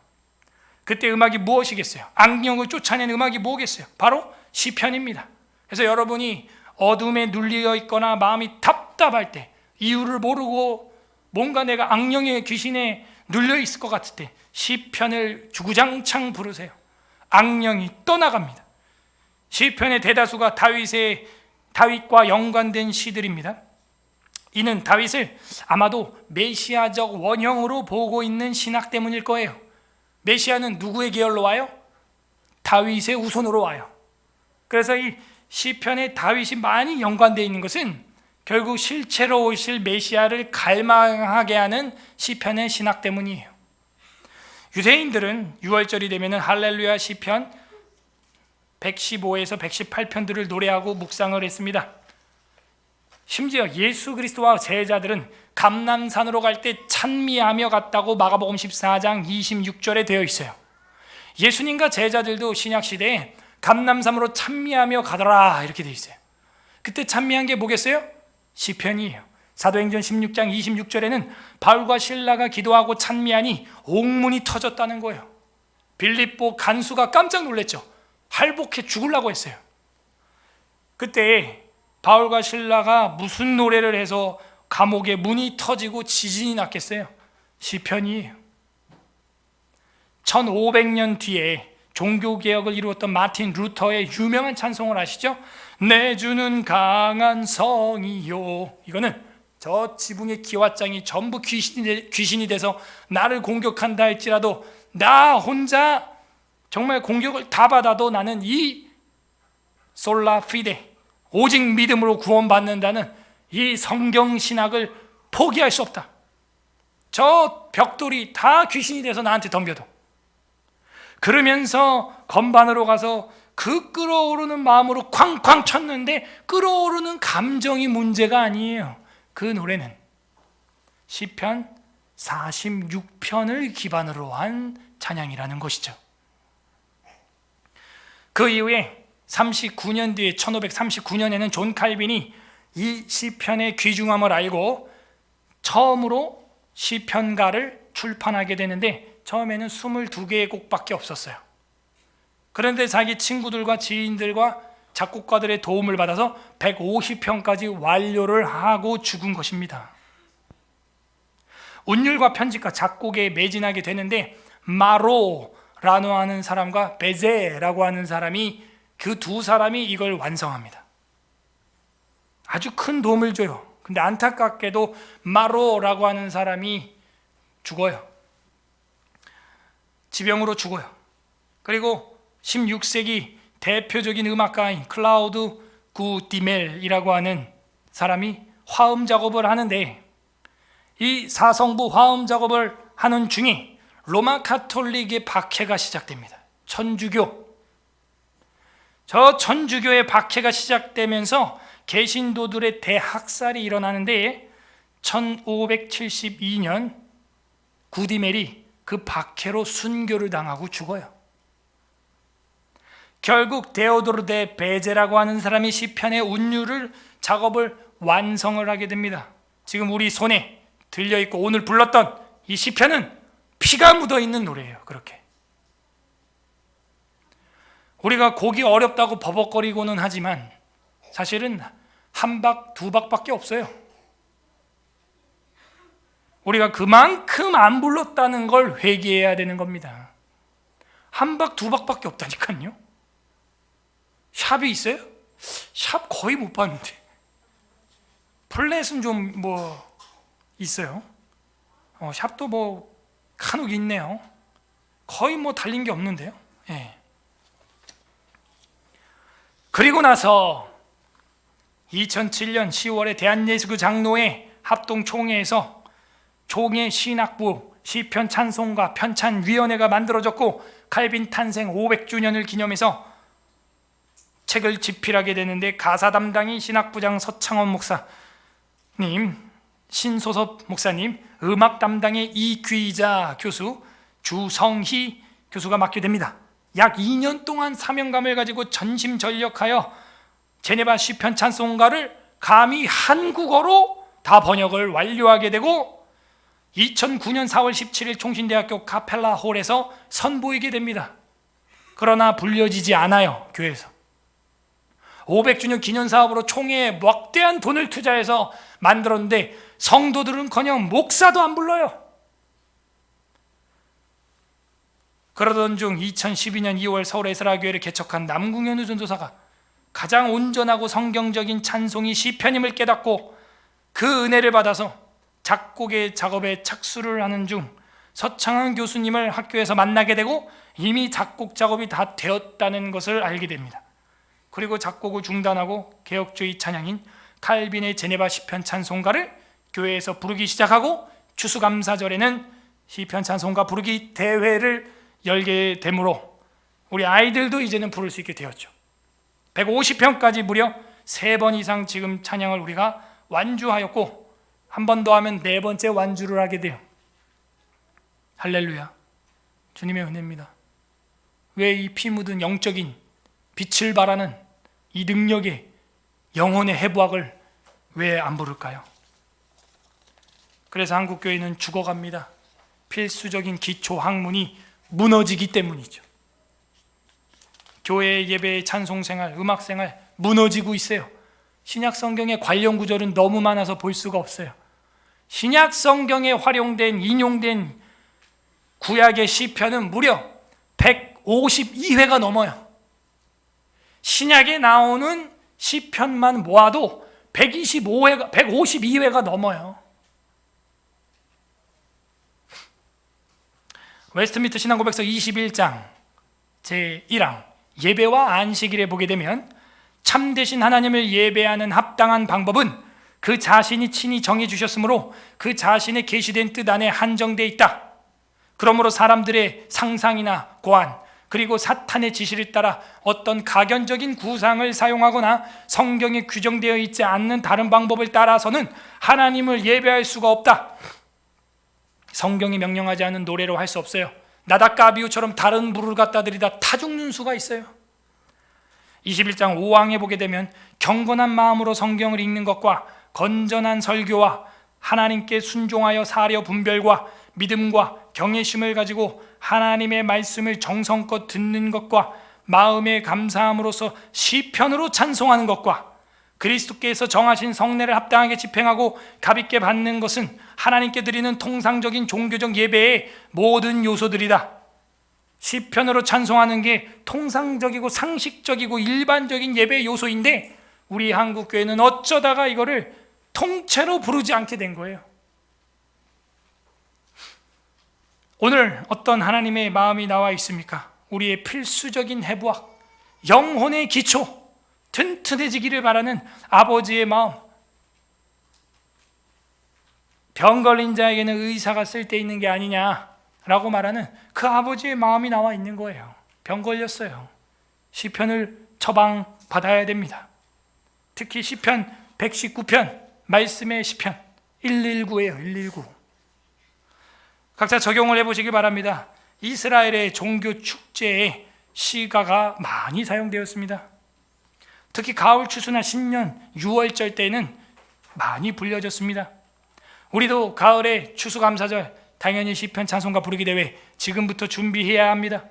그때 음악이 무엇이겠어요? 악령을 쫓아낸 음악이 뭐겠어요? 바로 시편입니다. 그래서 여러분이 어둠에 눌려 있거나 마음이 답답할 때, 이유를 모르고 뭔가 내가 악령의 귀신에 눌려 있을 것 같을 때 시편을 주구장창 부르세요. 악령이 떠나갑니다. 시편의 대다수가 다윗과 연관된 시들입니다. 이는 다윗을 아마도 메시아적 원형으로 보고 있는 신학 때문일 거예요. 메시아는 누구의 계열로 와요? 다윗의 후손으로 와요. 그래서 이 시편에 다윗이 많이 연관되어 있는 것은 결국 실체로 오실 메시아를 갈망하게 하는 시편의 신학 때문이에요. 유대인들은 6월절이 되면 할렐루야 시편 115에서 118편들을 노래하고 묵상을 했습니다. 심지어 예수 그리스도와 제자들은 감람산으로 갈 때 찬미하며 갔다고 마가복음 14장 26절에 되어 있어요. 예수님과 제자들도 신약시대에 감람산으로 찬미하며 가더라 이렇게 되어 있어요. 그때 찬미한 게 뭐겠어요? 시편이에요. 사도행전 16장 26절에는 바울과 실라가 기도하고 찬미하니 옥문이 터졌다는 거예요. 빌립보 간수가 깜짝 놀랐죠. 할복해 죽으려고 했어요. 그때 바울과 실라가 무슨 노래를 해서 감옥에 문이 터지고 지진이 났겠어요? 시편이에요. 1500년 뒤에 종교개혁을 이루었던 마틴 루터의 유명한 찬송을 아시죠? 내 주는 강한 성이요. 이거는 저 지붕의 기와장이 전부 귀신이 돼서 나를 공격한다 할지라도 나 혼자 정말 공격을 다 받아도 나는 이 솔라 피데, 오직 믿음으로 구원받는다는 이 성경신학을 포기할 수 없다. 저 벽돌이 다 귀신이 돼서 나한테 덤벼도. 그러면서 건반으로 가서 그 끓어오르는 마음으로 쾅쾅 쳤는데 끓어오르는 감정이 문제가 아니에요. 그 노래는 시편 46편을 기반으로 한 찬양이라는 것이죠. 그 이후에 39년 뒤에 1539년에는 존 칼빈이 이 시편의 귀중함을 알고 처음으로 시편가를 출판하게 되는데 처음에는 22개의 곡밖에 없었어요. 그런데 자기 친구들과 지인들과 작곡가들의 도움을 받아서 150편까지 완료를 하고 죽은 것입니다. 운율과 편집과 작곡에 매진하게 되는데 마로라고 하는 사람과 베제라고 하는 사람이 그 두 사람이 이걸 완성합니다. 아주 큰 도움을 줘요. 근데 안타깝게도 마로라고 하는 사람이 죽어요. 지병으로 죽어요. 그리고 16세기 대표적인 음악가인 클라우드 구디멜이라고 하는 사람이 화음 작업을 하는데 이 사성부 화음 작업을 하는 중에 로마 가톨릭의 박해가 시작됩니다. 천주교. 저 천주교의 박해가 시작되면서 개신도들의 대학살이 일어나는데 1572년 구디멜이 그 박해로 순교를 당하고 죽어요. 결국 데오도르 데 베제라고 하는 사람이 시편의 운율을 작업을 완성을 하게 됩니다. 지금 우리 손에 들려있고 오늘 불렀던 이 시편은 피가 묻어있는 노래예요. 그렇게 우리가 곡이 어렵다고 버벅거리고는 하지만 사실은 한 박, 두 박밖에 없어요. 우리가 그만큼 안 불렀다는 걸 회개해야 되는 겁니다. 한 박, 두 박밖에 없다니까요. 샵이 있어요? 샵 거의 못 봤는데. 플랫은 좀 뭐 있어요. 샵도 뭐 간혹 있네요. 거의 뭐 달린 게 없는데요. 예. 그리고 나서 2007년 10월에 대한예수교 장로회 합동총회에서 총회 신학부 시편 찬송가 편찬위원회가 만들어졌고 칼빈 탄생 500주년을 기념해서 책을 집필하게 되는데 가사 담당이 신학부장 서창원 목사님, 신소섭 목사님, 음악 담당의 이귀자 교수, 주성희 교수가 맡게 됩니다. 약 2년 동안 사명감을 가지고 전심전력하여 제네바 시편 찬송가를 감히 한국어로 다 번역을 완료하게 되고 2009년 4월 17일 총신대학교 카펠라 홀에서 선보이게 됩니다. 그러나 불려지지 않아요. 교회에서. 500주년 기념사업으로 총회에 막대한 돈을 투자해서 만들었는데 성도들은커녕 목사도 안 불러요. 그러던 중 2012년 2월 서울 에스라교회를 개척한 남궁현우 전도사가 가장 온전하고 성경적인 찬송이 시편임을 깨닫고 그 은혜를 받아서 작곡의 작업에 착수를 하는 중 서창한 교수님을 학교에서 만나게 되고 이미 작곡 작업이 다 되었다는 것을 알게 됩니다. 그리고 작곡을 중단하고 개혁주의 찬양인 칼빈의 제네바 시편 찬송가를 교회에서 부르기 시작하고 추수감사절에는 시편 찬송가 부르기 대회를 열게 되므로 우리 아이들도 이제는 부를 수 있게 되었죠. 150편까지 무려 3번 이상 지금 찬양을 우리가 완주하였고 한 번 더 하면 4번째 완주를 하게 돼요. 할렐루야. 주님의 은혜입니다. 왜 이 피 묻은 영적인 빛을 발하는 이 능력의 영혼의 해부학을 왜 안 부를까요? 그래서 한국교회는 죽어갑니다. 필수적인 기초 학문이 무너지기 때문이죠. 교회 예배의 찬송생활, 음악생활 무너지고 있어요. 신약 성경의 관련 구절은 너무 많아서 볼 수가 없어요. 신약 성경에 활용된 인용된 구약의 시편은 무려 152회가 넘어요. 신약에 나오는 시편만 모아도 152회가 넘어요. 웨스트민스터 신앙고백서 21장 제1항 예배와 안식일에 보게 되면 참되신 하나님을 예배하는 합당한 방법은 그 자신이 친히 정해 주셨으므로 그 자신의 계시된 뜻 안에 한정되어 있다. 그러므로 사람들의 상상이나 고안 그리고 사탄의 지시를 따라 어떤 가견적인 구상을 사용하거나 성경에 규정되어 있지 않는 다른 방법을 따라서는 하나님을 예배할 수가 없다. 성경이 명령하지 않은 노래로 할 수 없어요. 나닷과 아비후처럼 다른 부를 갖다 들이다 타 죽는 수가 있어요. 21장 5항에 보게 되면 경건한 마음으로 성경을 읽는 것과 건전한 설교와 하나님께 순종하여 사려 분별과 믿음과 경외심을 가지고 하나님의 말씀을 정성껏 듣는 것과 마음의 감사함으로써 시편으로 찬송하는 것과 그리스도께서 정하신 성례를 합당하게 집행하고 값있게 받는 것은 하나님께 드리는 통상적인 종교적 예배의 모든 요소들이다. 시편으로 찬송하는 게 통상적이고 상식적이고 일반적인 예배의 요소인데 우리 한국교회는 어쩌다가 이거를 통째로 부르지 않게 된 거예요. 오늘 어떤 하나님의 마음이 나와 있습니까? 우리의 필수적인 해부학, 영혼의 기초 튼튼해지기를 바라는 아버지의 마음. 병 걸린 자에게는 의사가 쓸데있는 게 아니냐라고 말하는 그 아버지의 마음이 나와 있는 거예요. 병 걸렸어요. 시편을 처방받아야 됩니다. 특히 시편 119편 말씀의 시편 119예요. 119. 각자 적용을 해보시기 바랍니다. 이스라엘의 종교 축제에 시가가 많이 사용되었습니다. 특히 가을 추수나 신년 6월절 때는 많이 불려졌습니다. 우리도 가을에 추수감사절 당연히 시편 찬송가 부르기 대회 지금부터 준비해야 합니다.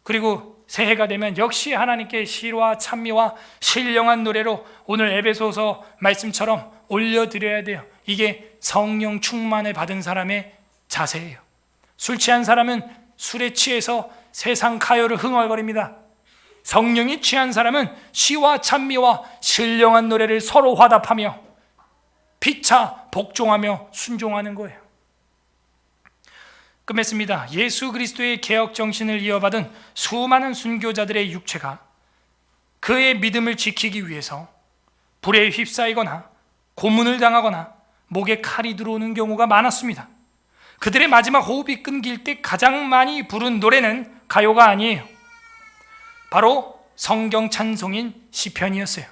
그리고 새해가 되면 역시 하나님께 시와 찬미와 신령한 노래로 오늘 에베소서 말씀처럼 올려드려야 돼요. 이게 성령 충만을 받은 사람의 자세예요. 술 취한 사람은 술에 취해서 세상 가요를 흥얼거립니다. 성령이 취한 사람은 시와 찬미와 신령한 노래를 서로 화답하며 피차 복종하며 순종하는 거예요. 끝맺습니다. 예수 그리스도의 개혁 정신을 이어받은 수많은 순교자들의 육체가 그의 믿음을 지키기 위해서 불에 휩싸이거나 고문을 당하거나 목에 칼이 들어오는 경우가 많았습니다. 그들의 마지막 호흡이 끊길 때 가장 많이 부른 노래는 가요가 아니에요. 바로 성경 찬송인 시편이었어요.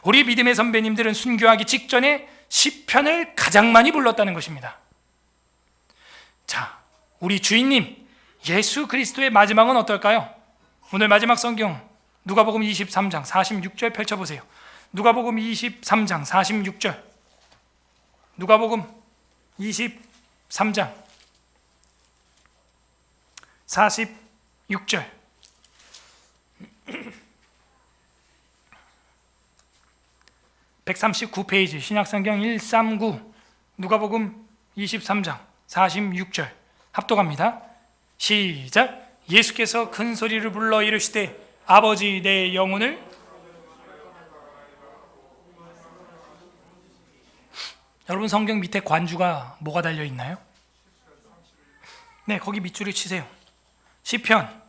우리 믿음의 선배님들은 순교하기 직전에 시편을 가장 많이 불렀다는 것입니다. 자, 우리 주인님 예수 그리스도의 마지막은 어떨까요? 오늘 마지막 성경 누가복음 23장 46절 펼쳐보세요. 누가복음 23장 46절. 누가복음 23장 46절. 139페이지 신약성경 139 누가복음 23장 46절 합독합니다. 시작. 예수께서 큰 소리를 불러 이르시되 아버지 내 영혼을 여러분 성경 밑에 관주가 뭐가 달려 있나요? 네, 거기 밑줄을 치세요. 시편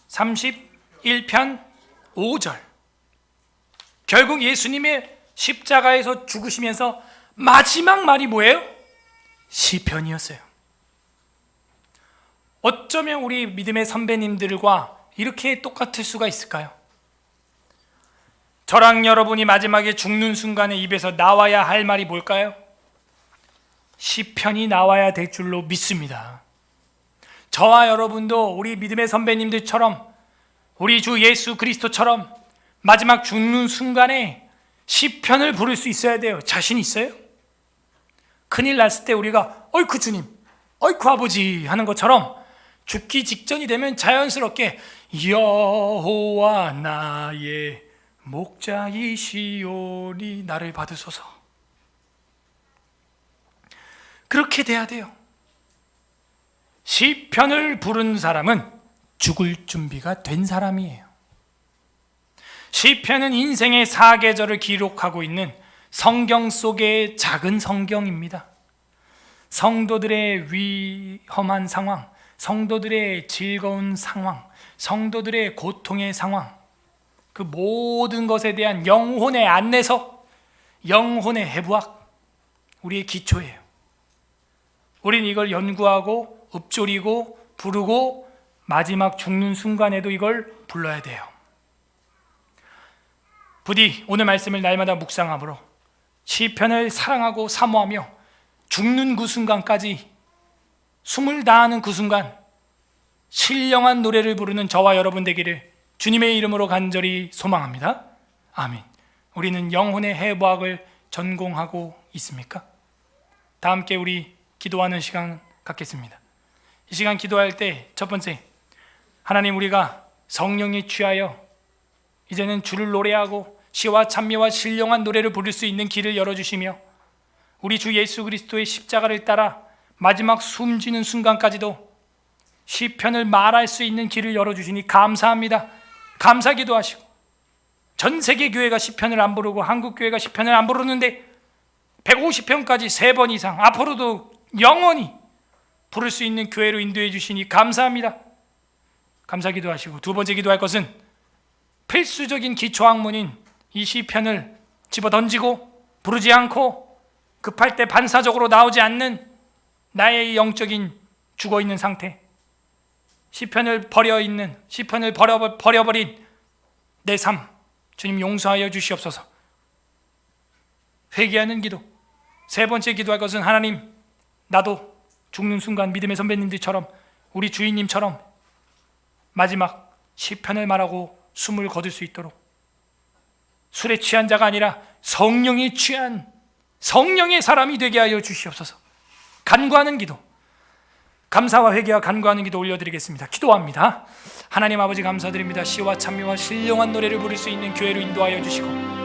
31편 5절. 결국 예수님의 십자가에서 죽으시면서 마지막 말이 뭐예요? 시편이었어요. 어쩌면 우리 믿음의 선배님들과 이렇게 똑같을 수가 있을까요? 저랑 여러분이 마지막에 죽는 순간에 입에서 나와야 할 말이 뭘까요? 시편이 나와야 될 줄로 믿습니다. 저와 여러분도 우리 믿음의 선배님들처럼 우리 주 예수 그리스도처럼 마지막 죽는 순간에 시편을 부를 수 있어야 돼요. 자신 있어요? 큰일 났을 때 우리가 어이쿠 주님, 어이쿠 아버지 하는 것처럼 죽기 직전이 되면 자연스럽게 여호와 나의 목자이시오니 나를 받으소서. 그렇게 돼야 돼요. 시편을 부른 사람은 죽을 준비가 된 사람이에요. 시편은 인생의 사계절을 기록하고 있는 성경 속의 작은 성경입니다. 성도들의 위험한 상황, 성도들의 즐거운 상황, 성도들의 고통의 상황, 그 모든 것에 대한 영혼의 안내서, 영혼의 해부학, 우리의 기초예요. 우린 이걸 연구하고 읊조리고 부르고 마지막 죽는 순간에도 이걸 불러야 돼요. 부디 오늘 말씀을 날마다 묵상함으로 시편을 사랑하고 사모하며 죽는 그 순간까지 숨을 다하는 그 순간 신령한 노래를 부르는 저와 여러분 되기를 주님의 이름으로 간절히 소망합니다. 아멘. 우리는 영혼의 해부학을 전공하고 있습니까? 다 함께 우리 기도하는 시간 갖겠습니다. 이 시간 기도할 때 첫 번째, 하나님 우리가 성령에 취하여 이제는 주를 노래하고 시와 찬미와 신령한 노래를 부를 수 있는 길을 열어주시며 우리 주 예수 그리스도의 십자가를 따라 마지막 숨지는 순간까지도 시편을 말할 수 있는 길을 열어주시니 감사합니다. 감사 기도하시고 전 세계 교회가 시편을 안 부르고 한국 교회가 시편을 안 부르는데 150편까지 3번 이상 앞으로도 영원히 부를 수 있는 교회로 인도해 주시니 감사합니다. 감사 기도하시고 두 번째 기도할 것은 필수적인 기초학문인 이 시편을 집어던지고 부르지 않고 급할 때 반사적으로 나오지 않는 나의 영적인 죽어있는 상태, 시편을 버려버린 내 삶, 주님 용서하여 주시옵소서. 회개하는 기도. 세 번째 기도할 것은 하나님, 나도 죽는 순간 믿음의 선배님들처럼 우리 주인님처럼 마지막 시편을 말하고 숨을 거둘 수 있도록 술에 취한 자가 아니라 성령에 취한 성령의 사람이 되게 하여 주시옵소서. 간구하는 기도, 감사와 회개와 간구하는 기도 올려드리겠습니다. 기도합니다. 하나님 아버지 감사드립니다. 시와 찬미와 신령한 노래를 부를 수 있는 교회로 인도하여 주시고